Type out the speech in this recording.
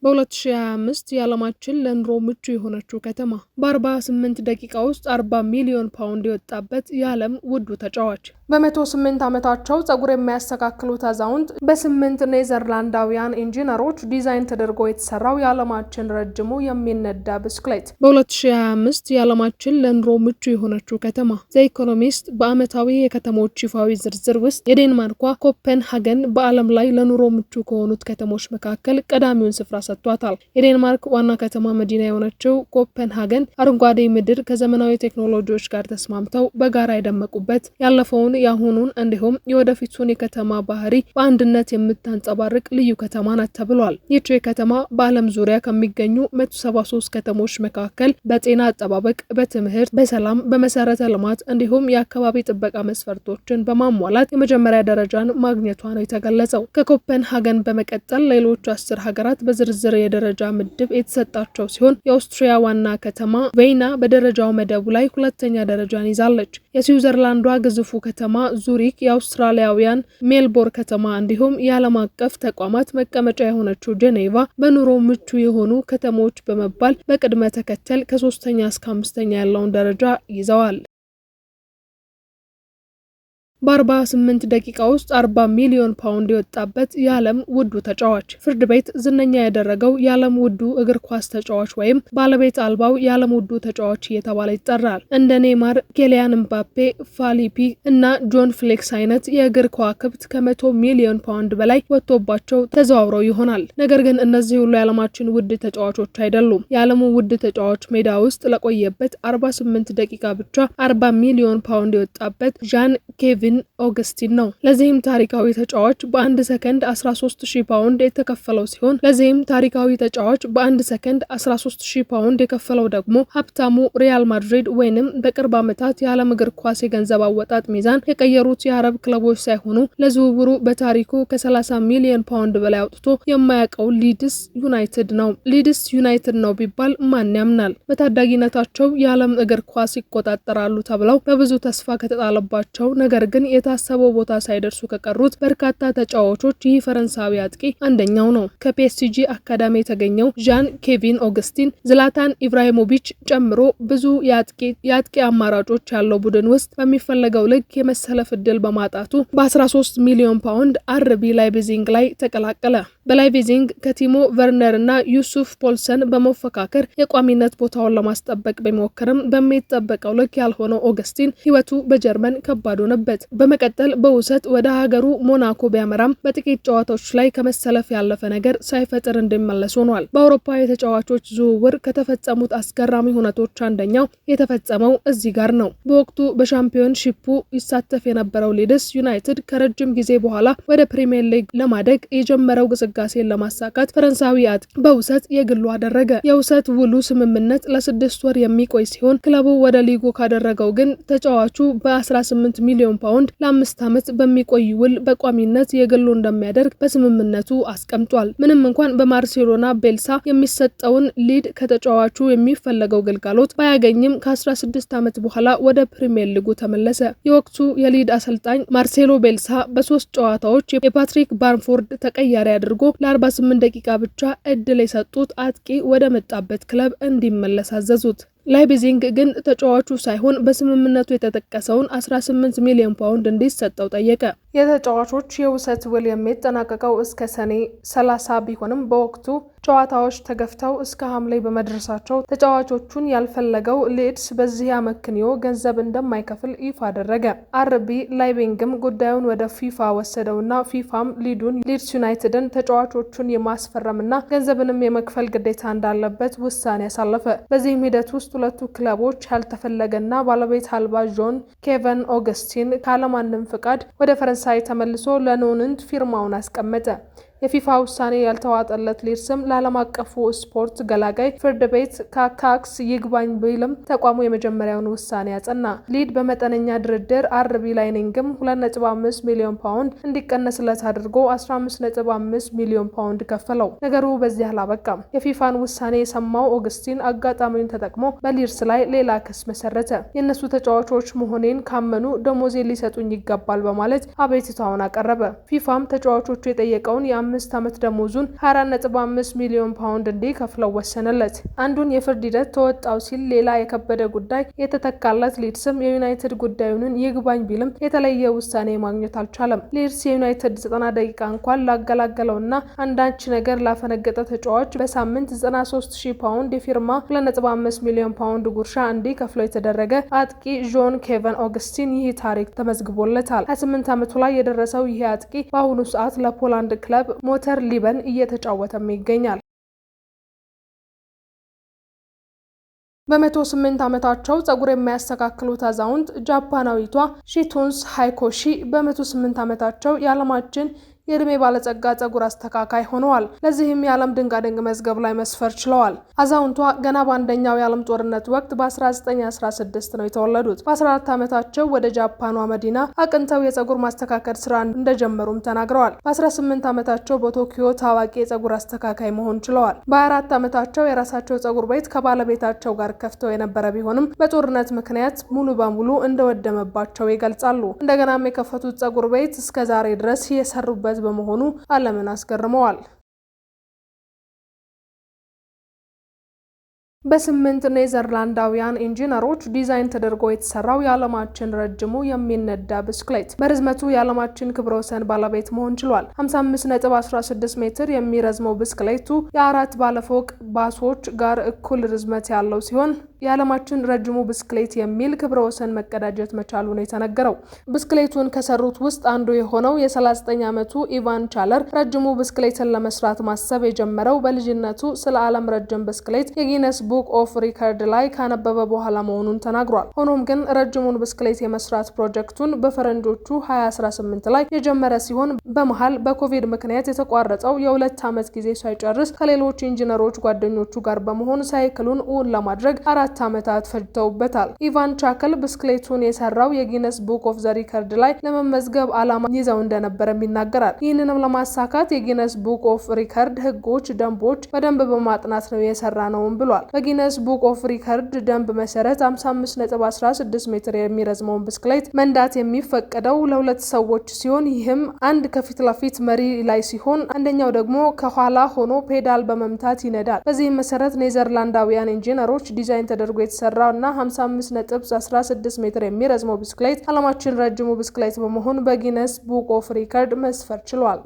በ2025 የዓለማችን ለኑሮ ምቹ የሆነችው ከተማ በ48 ደቂቃ ውስጥ 40 ሚሊዮን ፓውንድ የወጣበት የዓለም ውዱ ተጫዋች። በ108 ዓመታቸው ፀጉር የሚያስተካክሉት አዛውንት በ8 ኔዘርላንዳውያን ኢንጂነሮች ዲዛይን ተደርጎ የተሰራው የዓለማችን ረጅሙ የሚነዳ ብስክሌት። በ2025 የዓለማችን ለኑሮ ምቹ የሆነችው ከተማ ዘ ኢኮኖሚስት በዓመታዊ የከተሞች ይፋዊ ዝርዝር ውስጥ የዴንማርኳ ኮፐንሃገን በዓለም ላይ ለኑሮ ምቹ ከሆኑት ከተሞች መካከል ቀዳሚውን ስፍራ ሰጥቷታል። የዴንማርክ ዋና ከተማ መዲና የሆነችው ኮፐንሃገን አረንጓዴ ምድር ከዘመናዊ ቴክኖሎጂዎች ጋር ተስማምተው በጋራ የደመቁበት ያለፈውን የአሁኑን እንዲሁም የወደፊቱን የከተማ ባህሪ በአንድነት የምታንጸባርቅ ልዩ ከተማ ናት ተብሏል። ይህች ከተማ በዓለም ዙሪያ ከሚገኙ 173 ከተሞች መካከል በጤና አጠባበቅ፣ በትምህርት፣ በሰላም፣ በመሰረተ ልማት እንዲሁም የአካባቢ ጥበቃ መስፈርቶችን በማሟላት የመጀመሪያ ደረጃን ማግኘቷ ነው የተገለጸው። ከኮፐንሃገን በመቀጠል ሌሎች 10 ሀገራት በዝርዝር የደረጃ ምድብ የተሰጣቸው ሲሆን የኦስትሪያ ዋና ከተማ ቬይና በደረጃው መደቡ ላይ ሁለተኛ ደረጃን ይዛለች። የስዊዘርላንዷ ግዙፉ ከተማ ዙሪክ፣ የአውስትራሊያውያን ሜልቦርን ከተማ እንዲሁም የዓለም አቀፍ ተቋማት መቀመጫ የሆነችው ጄኔቫ በኑሮ ምቹ የሆኑ ከተሞች በመባል በቅድመ ተከተል ከ3ኛ እስከ 5ኛ ያለውን ደረጃ ይዘዋል። በ48 ደቂቃ ውስጥ 40 ሚሊዮን ፓውንድ የወጣበት የዓለም ውዱ ተጫዋች። ፍርድ ቤት ዝነኛ ያደረገው የዓለም ውዱ እግር ኳስ ተጫዋች ወይም ባለቤት አልባው የዓለም ውዱ ተጫዋች እየተባለ ይጠራል። እንደ ኔይማር፣ ኬሊያን ምባፔ፣ ፋሊፒ እና ጆን ፍሌክስ አይነት የእግር ከዋክብት ከ100 ሚሊዮን ፓውንድ በላይ ወጥቶባቸው ተዘዋውረው ይሆናል። ነገር ግን እነዚህ ሁሉ የዓለማችን ውድ ተጫዋቾች አይደሉም። የዓለሙ ውድ ተጫዋች ሜዳ ውስጥ ለቆየበት 48 ደቂቃ ብቻ 40 ሚሊዮን ፓውንድ የወጣበት ዣን ኬቪን ኦገስቲን ነው። ለዚህም ታሪካዊ ተጫዋች በአንድ ሰከንድ 13000 ፓውንድ የተከፈለው ሲሆን ለዚህም ታሪካዊ ተጫዋች በአንድ ሰከንድ 13000 ፓውንድ የከፈለው ደግሞ ሀብታሙ ሪያል ማድሪድ ወይንም በቅርብ ዓመታት የዓለም እግር ኳስ የገንዘብ አወጣጥ ሚዛን የቀየሩት የአረብ ክለቦች ሳይሆኑ ለዝውውሩ በታሪኩ ከ30 ሚሊዮን ፓውንድ በላይ አውጥቶ የማያውቀው ሊድስ ዩናይትድ ነው። ሊድስ ዩናይትድ ነው ቢባል ማን ያምናል? በታዳጊነታቸው የዓለም እግር ኳስ ይቆጣጠራሉ ተብለው በብዙ ተስፋ ከተጣለባቸው ነገር ግን የታሰበው ቦታ ሳይደርሱ ከቀሩት በርካታ ተጫዋቾች ይህ ፈረንሳዊ አጥቂ አንደኛው ነው። ከፒኤስጂ አካዳሚ የተገኘው ዣን ኬቪን ኦገስቲን ዝላታን ኢብራሂሞቪች ጨምሮ ብዙ የአጥቂ አማራጮች ያለው ቡድን ውስጥ በሚፈለገው ልክ የመሰለፍ ዕድል በማጣቱ በ13 ሚሊዮን ፓውንድ አርቢ ላይፕዚግ ላይ ተቀላቀለ። በላይፕዚግ ከቲሞ ቨርነር እና ዩሱፍ ፖልሰን በመፎካከር የቋሚነት ቦታውን ለማስጠበቅ ቢሞክርም በሚጠበቀው ልክ ያልሆነው ኦገስቲን ሕይወቱ በጀርመን ከባድ ሆነበት። በመቀጠል በውሰት ወደ ሀገሩ ሞናኮ ቢያመራም በጥቂት ጨዋታዎች ላይ ከመሰለፍ ያለፈ ነገር ሳይፈጥር እንዲመለስ ሆኗል። በአውሮፓ የተጫዋቾች ዝውውር ከተፈጸሙት አስገራሚ ሁነቶች አንደኛው የተፈጸመው እዚህ ጋር ነው። በወቅቱ በሻምፒዮንሺፑ ይሳተፍ የነበረው ሊድስ ዩናይትድ ከረጅም ጊዜ በኋላ ወደ ፕሪሚየር ሊግ ለማደግ የጀመረው ግስጋሴን ለማሳካት ፈረንሳዊ አጥቂ በውሰት የግሉ አደረገ። የውሰት ውሉ ስምምነት ለ6 ወር የሚቆይ ሲሆን ክለቡ ወደ ሊጉ ካደረገው ግን ተጫዋቹ በ18 ሚሊዮን ፓውንድ ለ5 ዓመት በሚቆይ ውል በቋሚነት የግሉ እንደሚያደርግ በስምምነቱ አስቀምጧል። ምንም እንኳን በማርሴሎና ቤልሳ የሚሰጠውን ሊድ ከተጫዋቹ የሚፈለገው ግልጋሎት ባያገኝም ከ16 ዓመት በኋላ ወደ ፕሪሚየር ሊጉ ተመለሰ። የወቅቱ የሊድ አሰልጣኝ ማርሴሎ ቤልሳ በ3 ጨዋታዎች የፓትሪክ ባምፎርድ ተቀያሪ አድርጎ ለ48 ደቂቃ ብቻ እድል የሰጡት አጥቂ ወደ መጣበት ክለብ እንዲመለስ አዘዙት። ላይፕዚግ ግን ተጫዋቹ ሳይሆን በስምምነቱ የተጠቀሰውን 18 ሚሊዮን ፓውንድ እንዲሰጠው ጠየቀ። የተጫዋቾች የውሰት ውል የሚጠናቀቀው እስከ ሰኔ 30 ቢሆንም በወቅቱ ጨዋታዎች ተገፍተው እስከ ሐምሌ በመድረሳቸው ተጫዋቾቹን ያልፈለገው ሊድስ በዚህ አመክንዮ ገንዘብ እንደማይከፍል ይፋ አደረገ። አርቢ ላይፕዚግም ጉዳዩን ወደ ፊፋ ወሰደውና ፊፋም ሊድስ ዩናይትድን ተጫዋቾቹን የማስፈረምና ገንዘብንም የመክፈል ግዴታ እንዳለበት ውሳኔ ያሳለፈ። በዚህም ሂደት ውስጥ ሁለቱ ክለቦች ያልተፈለገና ባለቤት አልባ ጆን ኬቨን ኦገስቲን ካለማንም ፍቃድ ወደ ፈረንሳይ ተመልሶ ለኖንንት ፊርማውን አስቀመጠ። የፊፋ ውሳኔ ያልተዋጠለት ሊድስም ለዓለም አቀፉ ስፖርት ገላጋይ ፍርድ ቤት ካካክስ ይግባኝ ቢልም ተቋሙ የመጀመሪያውን ውሳኔ ያጸና። ሊድ በመጠነኛ ድርድር አርቢ ላይፕዚግም 2.5 ሚሊዮን ፓውንድ እንዲቀነስለት አድርጎ 15.5 ሚሊዮን ፓውንድ ከፈለው። ነገሩ በዚህ አላበቃም። የፊፋን ውሳኔ የሰማው ኦገስቲን አጋጣሚውን ተጠቅሞ በሊድስ ላይ ሌላ ክስ መሰረተ። የእነሱ ተጫዋቾች መሆኔን ካመኑ ደሞዜ ሊሰጡኝ ይገባል በማለት አቤቱታውን አቀረበ። ፊፋም ተጫዋቾቹ የጠየቀውን የ5 ዓመት ደሞዙን 24.5 ሚሊዮን ፓውንድ እንዲከፍለው ወሰነለት። አንዱን የፍርድ ሂደት ተወጣው ሲል ሌላ የከበደ ጉዳይ የተተካለት ሊድስም የዩናይትድ ጉዳዩን ይግባኝ ቢልም የተለየ ውሳኔ ማግኘት አልቻለም። ሊድስ የዩናይትድ 90 ደቂቃ እንኳን ላገላገለውና አንዳች ነገር ላፈነገጠ ተጫዋች በሳምንት 93,000 ፓውንድ የፊርማ 2.5 ሚሊዮን ፓውንድ ጉርሻ እንዲከፍለው የተደረገ አጥቂ ጆን ኬቨን ኦገስቲን ይህ ታሪክ ተመዝግቦለታል። 28 ዓመቱ ላይ የደረሰው ይህ አጥቂ በአሁኑ ሰዓት ለፖላንድ ክለብ ሞተር ሊበን እየተጫወተም ይገኛል። በ108 ዓመታቸው ጸጉር የሚያስተካክሉት አዛውንት ጃፓናዊቷ ሺቶንስ ሃይኮሺ በ108 ዓመታቸው የዓለማችን የእድሜ ባለጸጋ ጸጉር አስተካካይ ሆነዋል። ለዚህም የዓለም ድንቃድንቅ መዝገብ ላይ መስፈር ችለዋል። አዛውንቷ ገና በአንደኛው የዓለም ጦርነት ወቅት በ1916 ነው የተወለዱት። በ14 ዓመታቸው ወደ ጃፓኗ መዲና አቅንተው የጸጉር ማስተካከል ስራ እንደጀመሩም ተናግረዋል። በ18 ዓመታቸው በቶኪዮ ታዋቂ የጸጉር አስተካካይ መሆን ችለዋል። በ24 ዓመታቸው የራሳቸው ጸጉር ቤት ከባለቤታቸው ጋር ከፍተው የነበረ ቢሆንም በጦርነት ምክንያት ሙሉ በሙሉ እንደወደመባቸው ይገልጻሉ። እንደገናም የከፈቱት ጸጉር ቤት እስከዛሬ ድረስ የሰሩበት በመሆኑ ዓለምን አስገርመዋል። በ8 ኔዘርላንዳውያን ኢንጂነሮች ዲዛይን ተደርጎ የተሰራው የዓለማችን ረጅሙ የሚነዳ ብስክሌት በርዝመቱ የዓለማችን ክብረ ወሰን ባለቤት መሆን ችሏል። 55.16 ሜትር የሚረዝመው ብስክሌቱ የአራት ባለፎቅ ባሶች ጋር እኩል ርዝመት ያለው ሲሆን የዓለማችን ረጅሙ ብስክሌት የሚል ክብረ ወሰን መቀዳጀት መቻሉ ነው የተነገረው። ብስክሌቱን ከሰሩት ውስጥ አንዱ የሆነው የ39 ዓመቱ ኢቫን ቻለር ረጅሙ ብስክሌትን ለመስራት ማሰብ የጀመረው በልጅነቱ ስለ ዓለም ረጅም ብስክሌት የጊነስ ቡክ ኦፍ ሪከርድ ላይ ካነበበ በኋላ መሆኑን ተናግሯል። ሆኖም ግን ረጅሙን ብስክሌት የመስራት ፕሮጀክቱን በፈረንጆቹ 2018 ላይ የጀመረ ሲሆን በመሃል በኮቪድ ምክንያት የተቋረጠው የ2 ዓመት ጊዜ ሳይጨርስ ከሌሎች ኢንጂነሮች ጓደኞቹ ጋር በመሆን ሳይክሉን እውን ለማድረግ 4 ዓመታት ፈጅተውበታል። ኢቫን ቻከል ብስክሌቱን የሰራው የጊነስ ቡክ ኦፍ ዘ ሪከርድ ላይ ለመመዝገብ ዓላማ ይዘው እንደነበረም ይናገራል። ይህንንም ለማሳካት የጊነስ ቡክ ኦፍ ሪከርድ ህጎች፣ ደንቦች በደንብ በማጥናት ነው የሰራ ነውም ብሏል። በጊነስ ቡክ ኦፍ ሪከርድ ደንብ መሰረት 55.16 ሜትር የሚረዝመውን ብስክሌት መንዳት የሚፈቀደው ለ2 ሰዎች ሲሆን ይህም አንድ ከፊት ለፊት መሪ ላይ ሲሆን አንደኛው ደግሞ ከኋላ ሆኖ ፔዳል በመምታት ይነዳል። በዚህም መሰረት ኔዘርላንዳውያን ኢንጂነሮች ዲዛይን ተደርጎ የተሰራው እና 55.16 ሜትር የሚረዝመው ብስክሌት ዓለማችን ረጅሙ ብስክሌት በመሆን በጊነስ ቡክ ኦፍ ሪከርድ መስፈር ችሏል።